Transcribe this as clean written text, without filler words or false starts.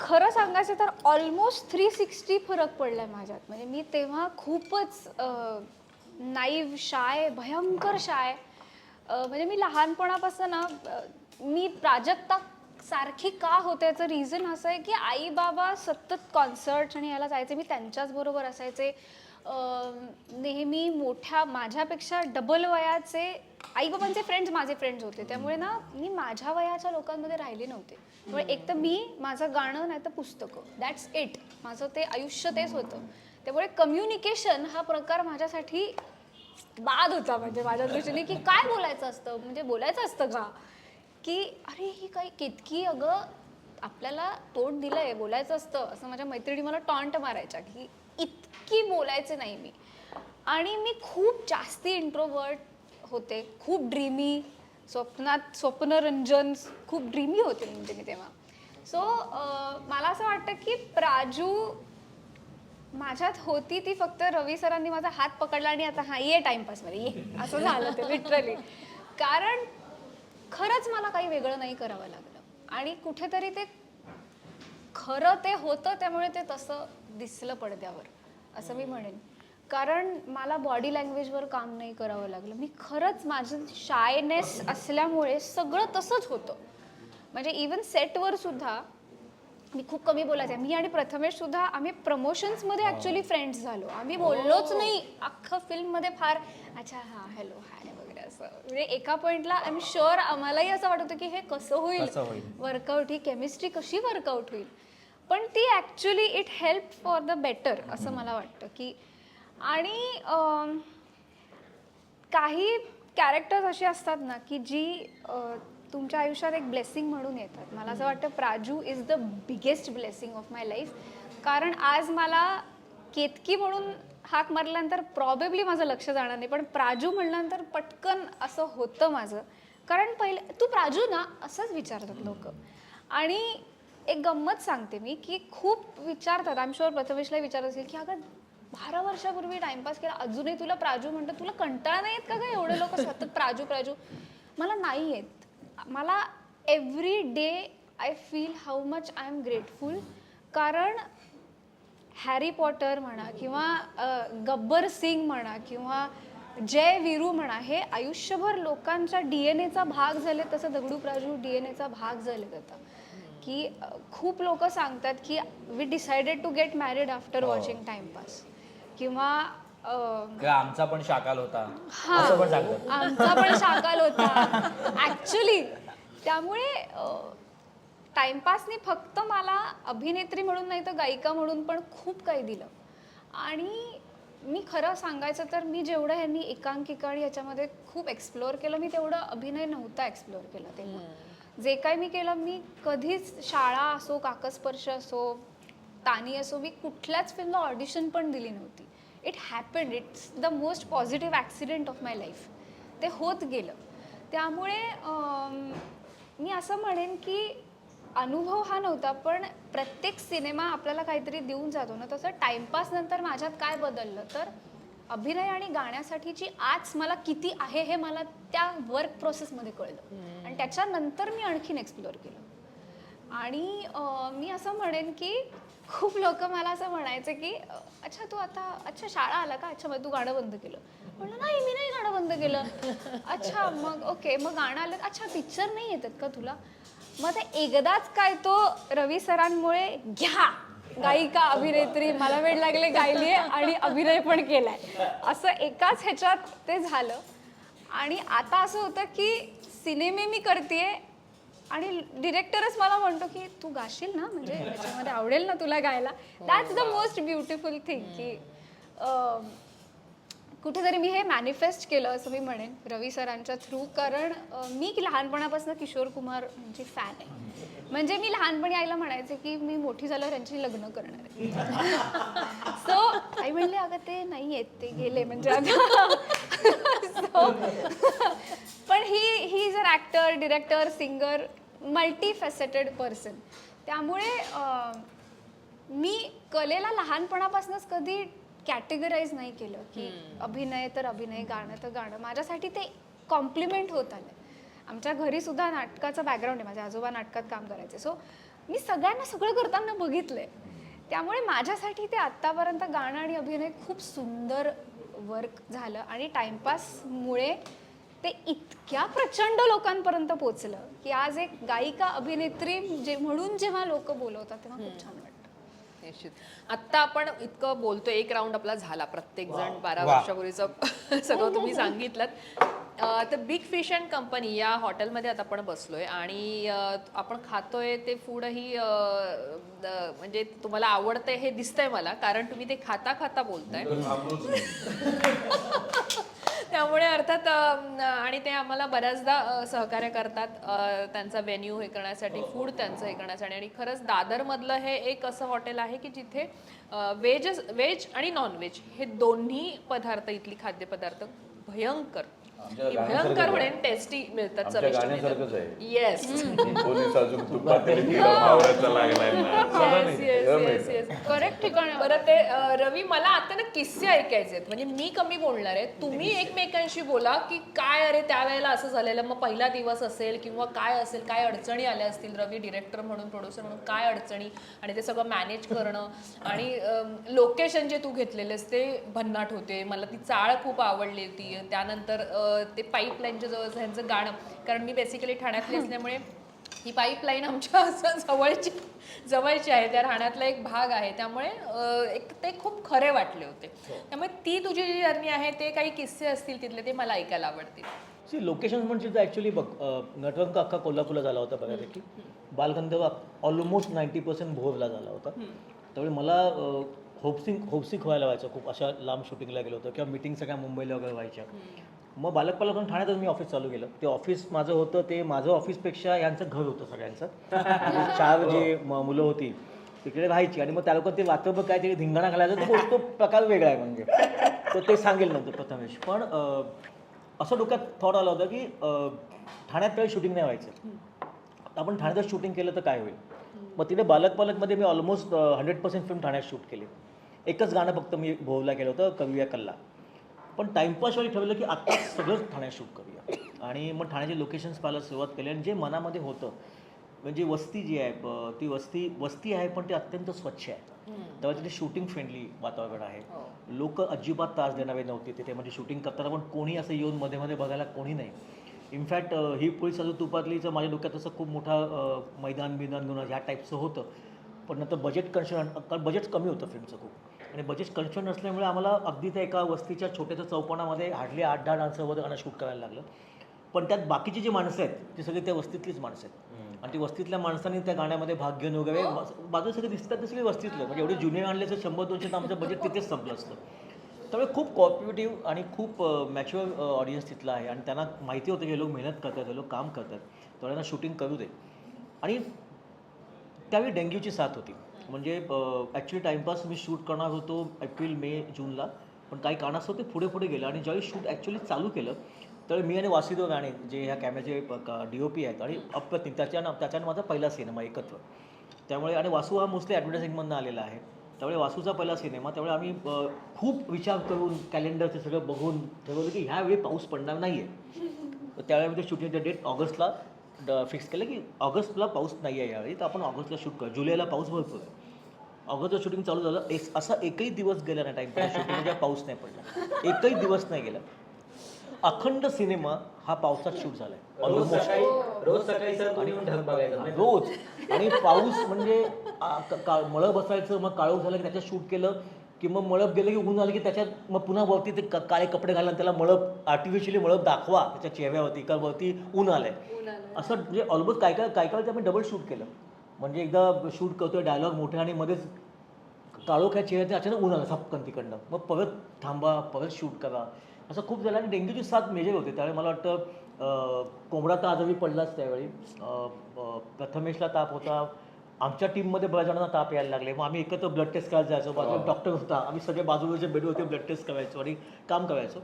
खरं सांगायचं तर ऑलमोस्ट 360 फरक पडलाय माझ्यात. म्हणजे मी तेव्हा खूपच नाईव्ह, शाय, भयंकर शाय. म्हणजे मी लहानपणापासून ना मी प्राजक्ता सारखी का होते याचं रिझन असं आहे की आई बाबा सतत कॉन्सर्ट आणि याला जायचे, मी त्यांच्याच बरोबर असायचे. नेहमी मोठ्या माझ्यापेक्षा डबल वयाचे आई बाबांचे फ्रेंड्स माझे फ्रेंड्स होते, त्यामुळे ना मी माझ्या वयाच्या लोकांमध्ये राहिले नव्हते. त्यामुळे एक तर मी माझं गाणं नाही तर पुस्तकं, दॅट्स इट, माझं ते आयुष्य तेच होतं. त्यामुळे कम्युनिकेशन हा प्रकार माझ्यासाठी बाद होता. म्हणजे माझ्या दृष्टीने की काय बोलायचं असतं, म्हणजे बोलायचं असतं का, की अरे ही काही कितकी अगं आपल्याला तोंड दिलंय बोलायचं असतं, असं माझ्या मैत्रिणी मला टॉन्ट मारायच्या की इतकी बोलायचे नाही मी. आणि मी खूप जास्ती इंट्रोवर्ट होते, खूप ड्रीमी, स्वप्नात स्वप्नरंजन, खूप ड्रीमी होते म्हणजे मी तेव्हा. सो मला असं वाटतं की प्राजू माझ्यात होती ती फक्त रवी सरांनी माझा हात पकडला आणि आता हा ये टाइमपासमध्ये ये, असं झालं ते लिटरली. कारण खरंच मला काही वेगळं नाही करावं लागलं आणि कुठेतरी ते खरं ते होतं, त्यामुळे ते तसं दिसलं पडद्यावर असं मी म्हणेन. कारण मला बॉडी लँग्वेजवर काम नाही करावं लागलं. मी खरंच माझं शायनेस असल्यामुळे सगळं तसंच होतं. म्हणजे इवन सेटवर सुद्धा मी खूप कमी बोलायचे. मी आणि प्रथमेश सुद्धा आम्ही प्रमोशन्समध्ये ॲक्च्युली फ्रेंड्स झालो. आम्ही बोललोच नाही अख्खं फिल्ममध्ये फार. अच्छा हां हॅलो हाय वगैरे असं. म्हणजे एका पॉईंटला आय एम शुअर आम्हालाही असं वाटत होतं की हे कसं होईल वर्कआउट, ही केमिस्ट्री कशी वर्कआउट होईल. पण ती actually it help for the better असं मला वाटतं की. आणि काही कॅरेक्टर्स अशी असतात ना की जी तुमच्या आयुष्यात एक ब्लेसिंग म्हणून येतात. मला असं वाटतं Praju is the biggest blessing of my life. कारण आज मला केतकी म्हणून हाक मारल्यानंतर प्रॉबेबली माझं लक्ष जाणार नाही, पण प्राजू म्हणल्यानंतर पटकन असं होतं माझं. कारण पहिले तू प्राजू ना असंच विचारतात लोक. आणि एक गंमत सांगते मी की खूप विचारतात, आय एम शुअर प्रथमेशला विचारत असेल की अगं 12 वर्षापूर्वी टाइमपास केला अजूनही तुला प्राजू म्हणतात, तुला कंटाळा नाही येत का गं एवढे लोक सतत प्राजू प्राजू. मला नाही येत. मला every day I feel how much I am grateful. कारण हॅरी पॉटर म्हणा किंवा गब्बर सिंग म्हणा किंवा जय वीरू म्हणा, हे आयुष्यभर लोकांच्या DNA चा भाग झाले, तसं दगडू प्राजू DNA चा भाग झाले आता. की खूप लोक सांगतात की we decided to get married after watching Timepass किंवा आमचा पण शाकाल होता असं पण सांगतात. आमचा पण शाकाल होता ऍक्च्युली. त्यामुळे टाइमपासनी फक्त मला अभिनेत्री म्हणून नाही तर गायिका म्हणून पण खूप काही दिलं. आणि मी खरं सांगायचं तर मी जेवढं ह्यांनी एकांकिका आणि याच्यामध्ये खूप एक्सप्लोअर केलं, मी तेवढं अभिनय नव्हता एक्सप्लोअर केला तेव्हा. जे काय मी केलं, मी कधीच शाळा असो, काकस्पर्श असो, तानी असो, मी कुठल्याच फिल्मला ऑडिशन पण दिली नव्हती. It happened, it's the most positive accident of my life. ते होत गेलं. त्यामुळे मी असं म्हणेन की अनुभव हा नव्हता, पण प्रत्येक सिनेमा आपल्याला काहीतरी देऊन जातो ना, तसं टाइमपास नंतर माझ्यात काय बदललं तर अभिनय आणि गाण्यासाठीची आच मला किती आहे हे मला त्या वर्क प्रोसेसमध्ये कळलं. आणि त्याच्यानंतर मी आणखीन एक्सप्लोअर केलं. आणि मी असं म्हणेन की खूप लोक मला असं म्हणायचे की अच्छा तू आता अच्छा शाळा आला का, अच्छा मग तू गाणं बंद केलं. म्हणलं नाही मी नाही गाणं बंद केलं. अच्छा मग ओके, मग गाणं आलं, अच्छा पिक्चर नाही येतात का तुला. मग ते एकदाच काय तो रवी सरांमुळे घ्या गायिका अभिनेत्री, मला वेळ लागले गायली आहे आणि अभिनय पण केलाय, असं एकाच ह्याच्यात ते झालं. आणि आता असं होतं की सिनेमे मी करतेय आणि डिरेक्टरच मला म्हणतो की तू गाशील ना, म्हणजे त्याच्यामध्ये आवडेल ना तुला गायला. That's the most beautiful thing की कुठेतरी मी हे मॅनिफेस्ट केलं असं मी म्हणेन रवी सरांच्या थ्रू. कारण मी लहानपणापासून किशोर कुमारची फॅन आहे. म्हणजे मी लहानपणी आईला म्हणायचे की मी मोठी झाल्यावर त्यांची लग्न करणार आहे. सो आई म्हणले अगं ते नाही आहेत, ते गेले म्हणजे आता. सो पण he is an actor, director, singer, multi faceted person. त्यामुळे मी कलेला लहानपणापासूनच कधी कॅटेगराईज नाही केलं की अभिनय तर अभिनय, गाणं तर गाणं. माझ्यासाठी ते कॉम्प्लिमेंट होत आलं. आमच्या घरी सुद्धा नाटकाचं बॅकग्राऊंड आहे, माझे आजोबा नाटकात काम करायचे. सो मी सगळ्यांना सगळं करताना बघितलंय. त्यामुळे माझ्यासाठी ते आत्तापर्यंत गाणं आणि अभिनय खूप सुंदर वर्क झालं आणि टाइमपासमुळे ते इतक्या प्रचंड लोकांपर्यंत पोचलं की आज एक गायिका अभिनेत्री म्हणून जेव्हा लोक बोलवतात तेव्हा खूप छान वाटतं. निश्चित. आत्ता आपण इतकं बोलतोय, एक राऊंड आपला झाला, प्रत्येक जण 12 वा. वर्षापूर्वीचं सगळं तुम्ही सांगितलं. तर बिग फिश अँड कंपनी या हॉटेलमध्ये आता आपण बसलोय आणि आपण खातोय ते फूडही म्हणजे तुम्हाला आवडतंय हे दिसतंय मला, कारण तुम्ही ते खाता खाता बोलताय. त्यामुळे अर्थात आणि ते आम्हाला बऱ्याचदा सहकार्य करतात त्यांचा व्हेन्यू हे करण्यासाठी, फूड त्यांचं हे करण्यासाठी. आणि खरंच दादरमधलं हे एक असं हॉटेल आहे की जिथे व्हेज आणि नॉनव्हेज हे दोन्ही पदार्थ, इथली खाद्यपदार्थ भयंकर म्हणेन टेस्टी मिळतात. गाण्यासारखंच आहे. येस पोलीस अजून तुपातील किडा मावळाचा लागलाय ना. करेक्ट ठिकाण. बरं ते रवी, मला आता ना किस्से ऐकायचे आहेत. म्हणजे मी कमी बोलणार आहे, तुम्ही एकमेकांशी बोला की काय अरे त्यावेळेला असं झालेलं, मग पहिला दिवस असेल किंवा काय असेल, काय अडचणी आल्या असतील. रवी डिरेक्टर म्हणून, प्रोड्युसर म्हणून काय अडचणी, आणि ते सगळं मॅनेज करणं. आणि लोकेशन जे तू घेतलेलेस ते भन्नाट होते. मला ती चाळ खूप आवडली होती. त्यानंतर ते पाईपलाईनच्या जवळ ह्यांचं गाणं, कारण मी बेसिकली ठाण्यातली असल्यामुळे ही पाईपलाईन आमच्या असं जवळची आहे, त्या ठाण्यातला एक भाग आहे. त्यामुळे एक ते खूप खरे वाटले होते. त्यामुळे ती तुझी जी जर्नी आहे, ते काही किस्से असतील तिथले, ते मला ऐकायला आवडतील. लोकेशन म्हणजे तर ॲक्च्युली बघ, नटरंग अख्खा कोल्हापूरला झाला होता बऱ्यापैकी. बालगंधर्व ऑलमोस्ट 90% भोरला झाला होता. त्यामुळे मला होपसिक व्हायला व्हायचं खूप, अशा लांब शूटिंगला गेलो होतो किंवा मीटिंग सगळ्या मुंबईला वगैरे व्हायच्या. मग बालकपालाकडून ठाण्यातच मी ऑफिस चालू केलं. ते ऑफिस माझं होतं, ते माझं ऑफिसपेक्षा यांचं घर होतं सगळ्यांचं. 4 जे मुलं होती तिकडे राहायची आणि मग त्या लोक ते रात्रभर काय ते धिंगाणा घालायचा, तो प्रकार वेगळा आहे. म्हणजे तर ते सांगेल नंतर प्रथमेश. पण असं डोक्यात थॉट आलं होतं की ठाण्यात काही शूटिंग नाही व्हायचं, आपण ठाण्यातच शूटिंग केलं तर काय होईल. मग तिथे बालकपालकमध्ये मी ऑलमोस्ट 100% फिल्म ठाण्यात शूट केली. एकच गाणं फक्त मी भोवला केलं होतं, करूया कल्ला. पण टाइमपासवेळी ठरवलं की आता सगळंच ठाण्यात शूट करूया. आणि मग ठाण्याचे लोकेशन्स पाहायला सुरुवात केली. आणि जे मनामध्ये होतं, म्हणजे वस्ती जी आहे ती वस्ती आहे, पण ती अत्यंत स्वच्छ आहे. तेव्हा तिथे शूटिंग फ्रेंडली वातावरण आहे. लोक अजिबात त्रास देणारे नव्हते तिथे. म्हणजे शूटिंग करताना पण कोणी असं येऊन मध्ये मध्ये बघायला कोणी नाही. इनफॅक्ट ही पोळी साजू तुपातलीचं माझ्या डोक्यात असं खूप मोठा मैदान घेऊन ह्या टाईपचं होतं. पण नंतर बजेट कारण बजेट कमी होतं फिल्मचं खूप, आणि बजेट कन्सर्न नसल्यामुळे आम्हाला अगदी त्या एका वस्तीच्या छोट्याशा चौपणामध्ये हार्डली 8-10 डान्सरवर गाणं शूट करायला लागलं. पण त्यात बाकीची जी माणसं आहेत ती सगळी त्या वस्तीतलीच माणसं आहेत. आणि ती वस्तीतल्या माणसांनी त्या गाण्यामध्ये भाग घेऊन वगैरे बाजू सगळे दिसतात ते सगळे वस्तीतलं. म्हणजे एवढे जुने आणले तर 100-200 तर आमचं बजेट तिथेच संपलं असतं. त्यामुळे खूप कॉपरेटिव्ह आणि खूप मॅच्युअर ऑडियन्स तिथला आहे. आणि त्यांना माहिती होतं की हे लोक मेहनत करतात, हे लोक काम करतात, त्यांना शूटिंग करू दे. आणि त्यावेळी डेंग्यूची साथ होती. म्हणजे ॲक्च्युली टाईमपास मी शूट करणार होतो एप्रिल, मे, जूनला. पण काही कारणास्तव ते पुढे गेलं. आणि ज्यावेळी शूट ॲक्च्युली चालू केलं त्यावेळी मी आणि वासुदेव राणे जे ह्या कॅमेऱ्याचे DOP आहेत, आणि अप्रतिम त्याच्यानं माझा पहिला सिनेमा एकत्र. त्यामुळे, आणि वासू हा मोस्टली ॲडव्हर्टायझिंगमधून आलेला आहे, त्यामुळे वासूचा पहिला सिनेमा. त्यामुळे आम्ही खूप विचार करून कॅलेंडरचे सगळं बघून ठरवलं की ह्यावेळी पाऊस पडणार नाही आहे. तर त्यावेळी ते शूटिंगचं डेट ऑगस्टला फिक्स केलं की ऑगस्टला पाऊस नाही आहे यावेळी, तर आपण ऑगस्टला शूट करू. जुलैला पाऊस भरपूर आहे. ऑगस्टला शूटिंग चालू झालं. असा एकही दिवस गेला नाही टाईमपास शूटिंग म्हणजे पाऊस नाही पडला, एकही दिवस नाही गेला. अखंड सिनेमा हा पावसात शूट झालाय ऑलमोस्ट. रोज. आणि पाऊस म्हणजे मळं बसायचं, मग काळोख झालं की त्याच्यात शूट केलं, की मग मळप गेलं की ऊन आलं की त्याच्यात मग पुन्हा वरती ते काळे कपडे घालून त्याला मळप आर्टिफिशियली मळप दाखवा त्याच्या चेहऱ्यावरती, का वरती ऊन आलंय असं. म्हणजे ऑलमोस्ट काय आम्ही डबल शूट केलं. म्हणजे एकदा शूट करतोय डायलॉग मोठे आणि मध्येच काळोख ह्या चेहऱ्याचे अचानक ऊन आलं सपकन तिकडनं, मग परत थांबा, परत शूट करा, असं खूप झालं. आणि डेंग्यूची साथ मेजर होते त्यावेळी. मला वाटतं कोंबडा तर आजही पडलाच त्यावेळी. प्रथमेशला ताप होता, आमच्या टीममध्ये बऱ्याच जणांना ताप यायला लागले. मग आम्ही एकत्र ब्लड टेस्ट करायला जायचो. बाजूला डॉक्टर होता, आम्ही सगळे बाजूचे बेड होते, ब्लड टेस्ट करायचो आणि काम करायचो.